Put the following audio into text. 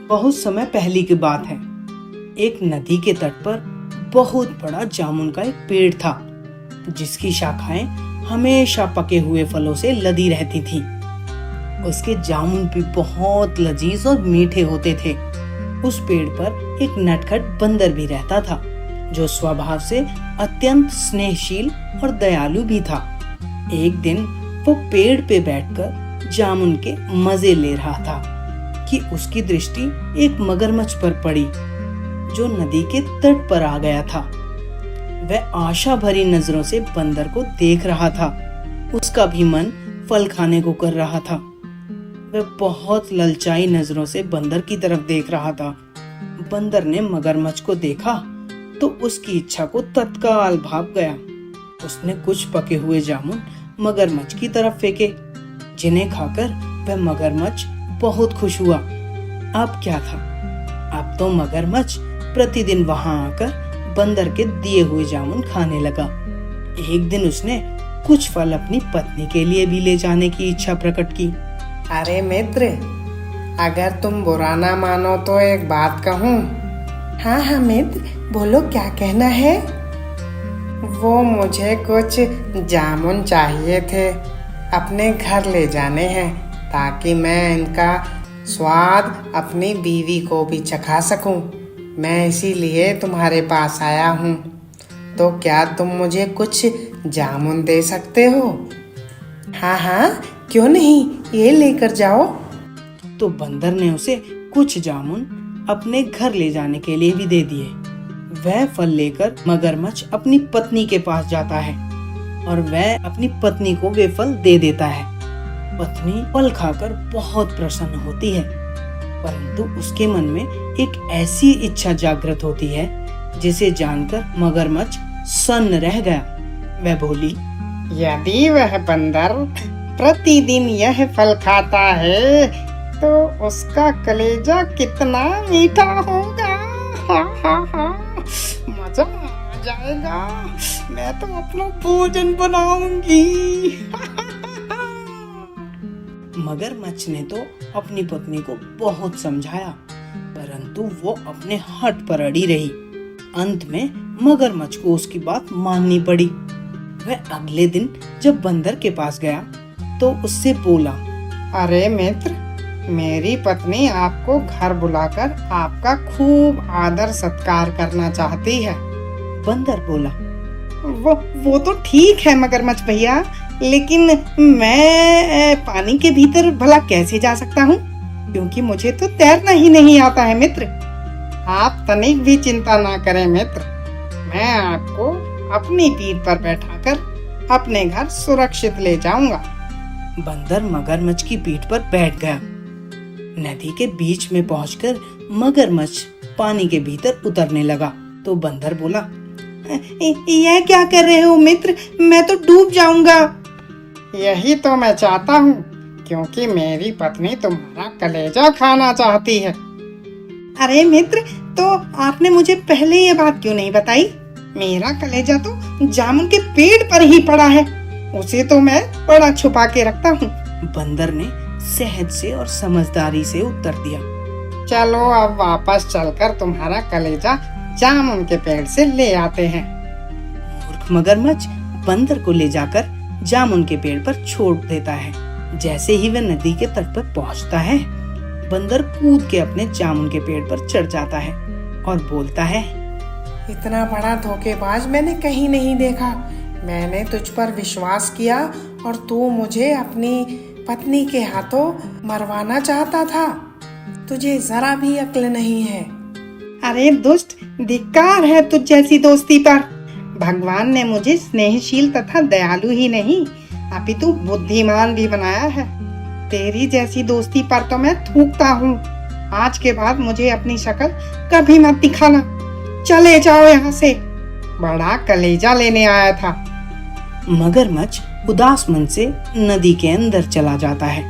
बहुत समय पहले की बात है। एक नदी के तट पर बहुत बड़ा जामुन का एक पेड़ था, जिसकी शाखाएं हमेशा पके हुए फलों से लदी रहती थी। उसके जामुन भी बहुत लजीज और मीठे होते थे। उस पेड़ पर एक नटखट बंदर भी रहता था, जो स्वभाव से अत्यंत स्नेहशील और दयालु भी था। एक दिन वो पेड़ पे बैठकर जामुन के मजे ले रहा था कि उसकी दृष्टि एक मगरमच्छ पर पड़ी, जो नदी के तट पर आ गया था। वह आशा भरी नजरों से बंदर को देख रहा था। उसका भी मन फल खाने को कर रहा था। वह बहुत ललचाई नजरों से बंदर की तरफ देख रहा था। बंदर ने मगरमच्छ को देखा तो उसकी इच्छा को तत्काल भाप गया। उसने कुछ पके हुए जामुन मगरमच्छ की तरफ फेंके, जिन्हें खाकर वह मगरमच्छ बहुत खुश हुआ। अब क्या था, अब तो मगरमच्छ प्रतिदिन वहां आकर बंदर के दिए हुए जामुन खाने लगा। एक दिन उसने कुछ फल अपनी पत्नी के लिए भी ले जाने की इच्छा प्रकट की। अरे मित्र, अगर तुम बुरा ना मानो तो एक बात कहूँ। हाँ मित्र, बोलो क्या कहना है। वो मुझे कुछ जामुन चाहिए थे, अपने घर ले जाने हैं, ताकि मैं इनका स्वाद अपनी बीवी को भी चखा सकूं। मैं इसीलिए तुम्हारे पास आया हूँ। तो क्या तुम मुझे कुछ जामुन दे सकते हो? हाँ, क्यों नहीं, ये लेकर जाओ। तो बंदर ने उसे कुछ जामुन अपने घर ले जाने के लिए भी दे दिए। वह फल लेकर मगरमच्छ अपनी पत्नी के पास जाता है और वह अपनी पत्नी को वे फल दे देता है। पत्नी फल खाकर बहुत प्रसन्न होती है, परंतु उसके मन में एक ऐसी इच्छा जागृत होती है जिसे जानकर मगरमच्छ सन्न रह गया। वह बोली, यदि वह बंदर प्रतिदिन यह फल खाता है तो उसका कलेजा कितना मीठा होगा। मजा आ जाएगा। मैं तो अपना भोजन बनाऊंगी। मगरमच्छ ने तो अपनी पत्नी को बहुत समझाया, परंतु वो अपने हठ पर अड़ी रही। अंत में मगरमच्छ को उसकी बात माननी पड़ी। वह अगले दिन जब बंदर के पास गया तो उससे बोला, अरे मित्र, मेरी पत्नी आपको घर बुलाकर आपका खूब आदर सत्कार करना चाहती है। बंदर बोला, वो तो ठीक है मगरमच्छ भैया, लेकिन मैं पानी के भीतर भला कैसे जा सकता हूँ, क्योंकि मुझे तो तैरना ही नहीं आता है मित्र। आप तनिक भी चिंता ना करें मित्र, मैं आपको अपनी पीठ पर बैठाकर अपने घर सुरक्षित ले जाऊंगा। बंदर मगरमच्छ की पीठ पर बैठ गया। नदी के बीच में पहुंचकर मगरमच्छ पानी के भीतर उतरने लगा तो बंदर बोला, यह क्या कर रहे हो मित्र, मैं तो डूब जाऊंगा। यही तो मैं चाहता हूँ, क्योंकि मेरी पत्नी तुम्हारा कलेजा खाना चाहती है। अरे मित्र, तो आपने मुझे पहले ये बात क्यों नहीं बताई? मेरा कलेजा तो जामुन के पेड़ पर ही पड़ा है, उसे तो मैं बड़ा छुपा के रखता हूँ। बंदर ने सहज से और समझदारी से उत्तर दिया। चलो अब वापस चलकर तुम्हारा कलेजा जामुन के पेड़ से ले आते हैं। मूर्ख मगरमच्छ बंदर को ले जाकर जामुन के पेड़ पर छोड़ देता है। जैसे ही वह नदी के तट पर पहुंचता है, बंदर कूद के अपने जामुन के पेड़ पर चढ़ जाता है और बोलता है, इतना बड़ा धोखेबाज मैंने कहीं नहीं देखा। मैंने तुझ पर विश्वास किया और तू मुझे अपनी पत्नी के हाथों मरवाना चाहता था। तुझे जरा भी अक्ल नहीं है। अरे दुष्ट, धिक्कार है तुझ जैसी दोस्ती पर। भगवान ने मुझे स्नेहशील तथा दयालु ही नहीं, अपितु बुद्धिमान भी बनाया है। तेरी जैसी दोस्ती पर तो मैं थूकता हूँ। आज के बाद मुझे अपनी शक्ल कभी मत दिखाना। चले जाओ यहाँ से, बड़ा कलेजा लेने आया था। मगरमच्छ उदास मन से नदी के अंदर चला जाता है।